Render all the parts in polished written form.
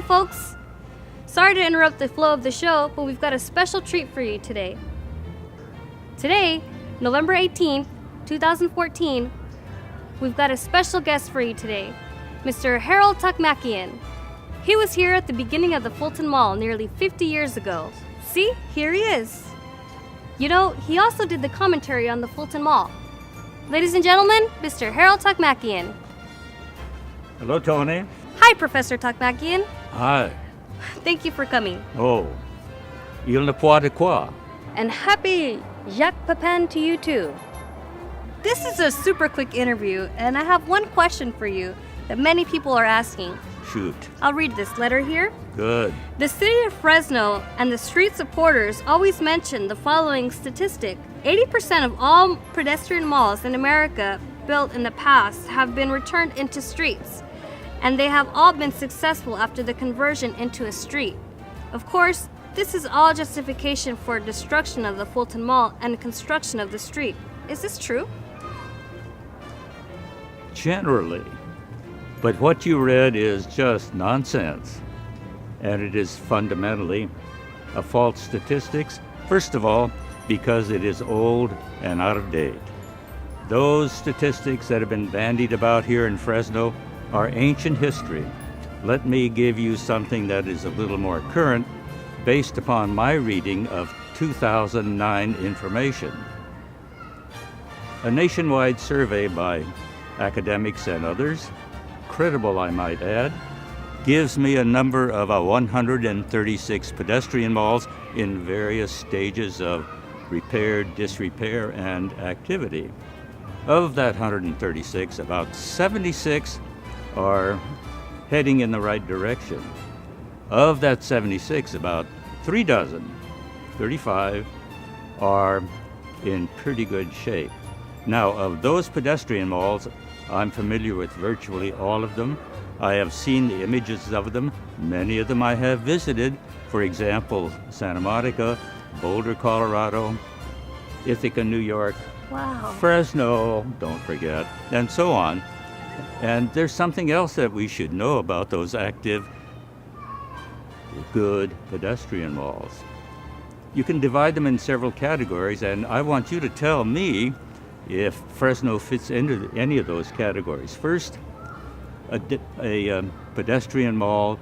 Hi, folks! Sorry to interrupt the flow of the show, but we've got a special treat for you today. Today, November 18th, 2014, we've got a special guest for you today, Mr. Harold Tokmakian. He was here at the beginning of the Fulton Mall nearly 50 years ago. See, here he is. You know, he also did the commentary on the Fulton Mall. Ladies and gentlemen, Mr. Harold Tokmakian. Hello, Toni. Hi, Professor Tokmakian. Hi. Thank you for coming. Oh, il ne peut de quoi. And happy Jacques Pepin to you too. This is a super quick interview, and I have one question for you that many people are asking. Shoot. I'll read this letter here. Good. The city of Fresno and the street supporters always mention the following statistic. 80% of all pedestrian malls in America built in the past have been returned into streets, and they have all been successful after the conversion into a street. Of course, this is all justification for destruction of the Fulton Mall and construction of the street. Is this true? Generally. But what you read is just nonsense. And it is fundamentally a false statistics. First of all, because it is old and out of date. Those statistics that have been bandied about here in Fresno are ancient history. Let me give you something that is a little more current based upon my reading of 2009 information. A nationwide survey by academics and others, credible I might add, gives me a number of 136 pedestrian malls in various stages of repair, disrepair, and activity. Of that 136, about 76 are heading in the right direction. Of that 76, about 35 are in pretty good shape. Now, of those pedestrian malls, I'm familiar with virtually all of them. I have seen the images of them. Many of them I have visited. For example, Santa Monica, Boulder, Colorado, Ithaca, New York, Wow. Fresno, don't forget, and so on. And there's something else that we should know about those active, good pedestrian malls. You can divide them in several categories, and I want you to tell me if Fresno fits into any of those categories. First, a pedestrian mall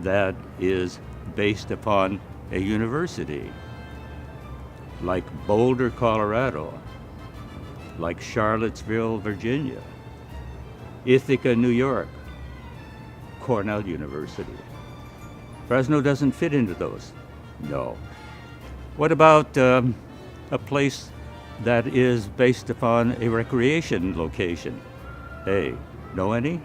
that is based upon a university, like Boulder, Colorado, like Charlottesville, Virginia, Ithaca, New York, Cornell University. Fresno doesn't fit into those. No. What about a place that is based upon a recreation location? Hey, know any?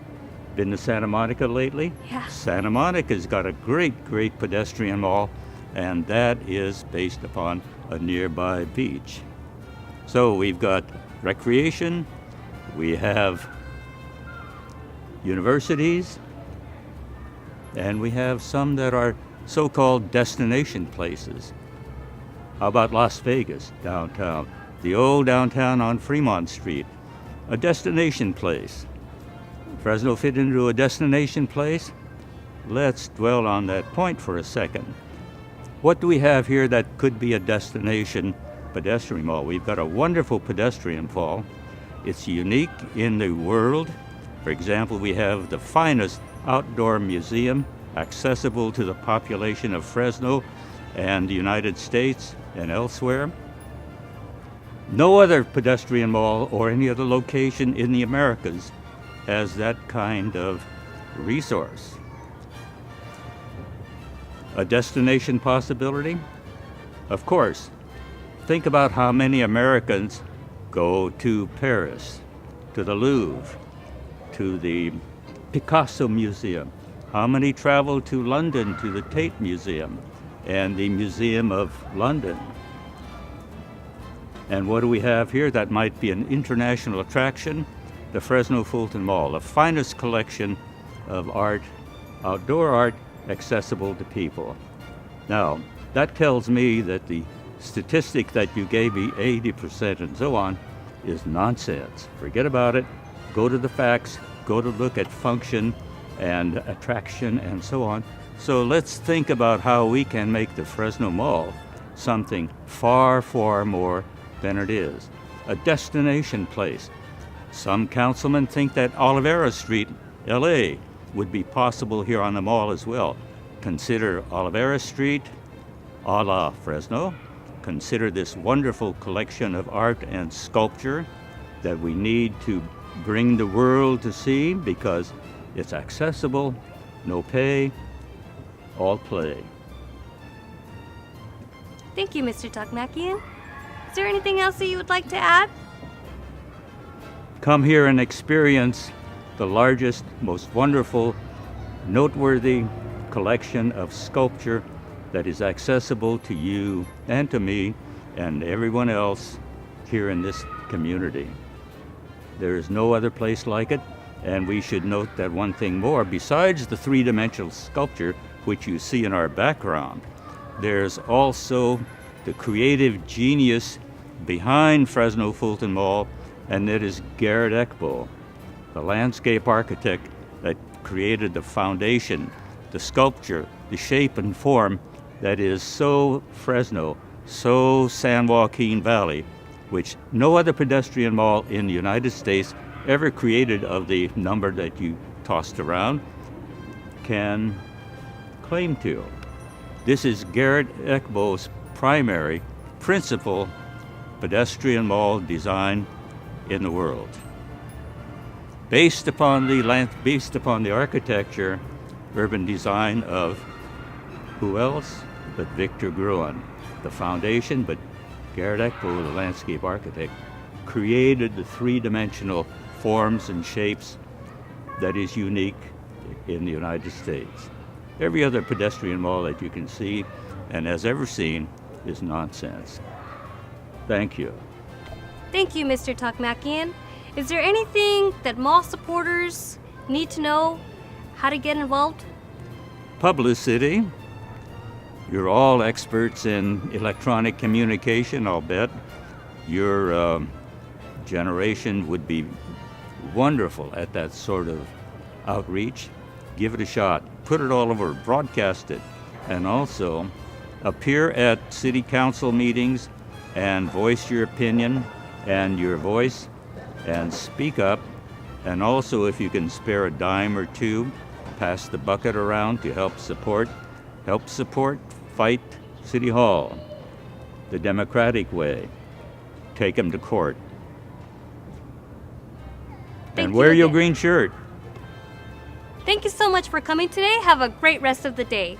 Been to Santa Monica lately? Yeah. Santa Monica's got a great pedestrian mall, and that is based upon a nearby beach. So we've got recreation, we have universities, and we have some that are so-called destination places. How about Las Vegas, downtown? The old downtown on Fremont Street, a destination place. Fresno fit into a destination place? Let's dwell on that point for a second. What do we have here that could be a destination pedestrian mall? We've got a wonderful pedestrian mall. It's unique in the world. For example, we have the finest outdoor museum accessible to the population of Fresno and the United States and elsewhere. No other pedestrian mall or any other location in the Americas has that kind of resource. A destination possibility? Of course. Think about how many Americans go to Paris, to the Louvre, to the Picasso Museum. How many travel to London to the Tate Museum and the Museum of London? And what do we have here that might be an international attraction? The Fresno Fulton Mall, the finest collection of art, outdoor art, accessible to people. Now, that tells me that the statistic that you gave me, 80% and so on, is nonsense. Forget about it. Go to the facts. Go to look at function and attraction and so on. So let's think about how we can make the Fresno Mall something far, far more than it is. A destination place. Some councilmen think that Olivera Street, LA, would be possible here on the mall as well. Consider Olivera Street a la Fresno. Consider this wonderful collection of art and sculpture that we need to bring the world to see because it's accessible, no pay, all play. Thank you, Mr. Tokmakian. Is there anything else that you would like to add? Come here and experience the largest, most wonderful, noteworthy collection of sculpture that is accessible to you and to me and everyone else here in this community. There is no other place like it, and we should note that one thing more. Besides the three-dimensional sculpture, which you see in our background, there's also the creative genius behind Fresno Fulton Mall, and that is Garrett Eckbo, the landscape architect that created the foundation, the sculpture, the shape and form that is so Fresno, so San Joaquin Valley, which no other pedestrian mall in the United States ever created of the number that you tossed around can claim to. This is Garrett Eckbo's primary, principal pedestrian mall design in the world. Based upon the architecture, urban design of who else but Victor Gruen, the foundation, but Garrett Eckbo, the landscape architect, created the three-dimensional forms and shapes that is unique in the United States. Every other pedestrian mall that you can see and has ever seen is nonsense. Thank you. Thank you, Mr. Tokmakian. Is there anything that mall supporters need to know how to get involved? Publicity. You're all experts in electronic communication, I'll bet. Your generation would be wonderful at that sort of outreach. Give it a shot. Put it all over, broadcast it, and also appear at city council meetings and voice your opinion and your voice and speak up. And also, if you can spare a dime or two, pass the bucket around to help support Fight City Hall the democratic way. Take them to court. And wear your green shirt. Thank you so much for coming today. Have a great rest of the day.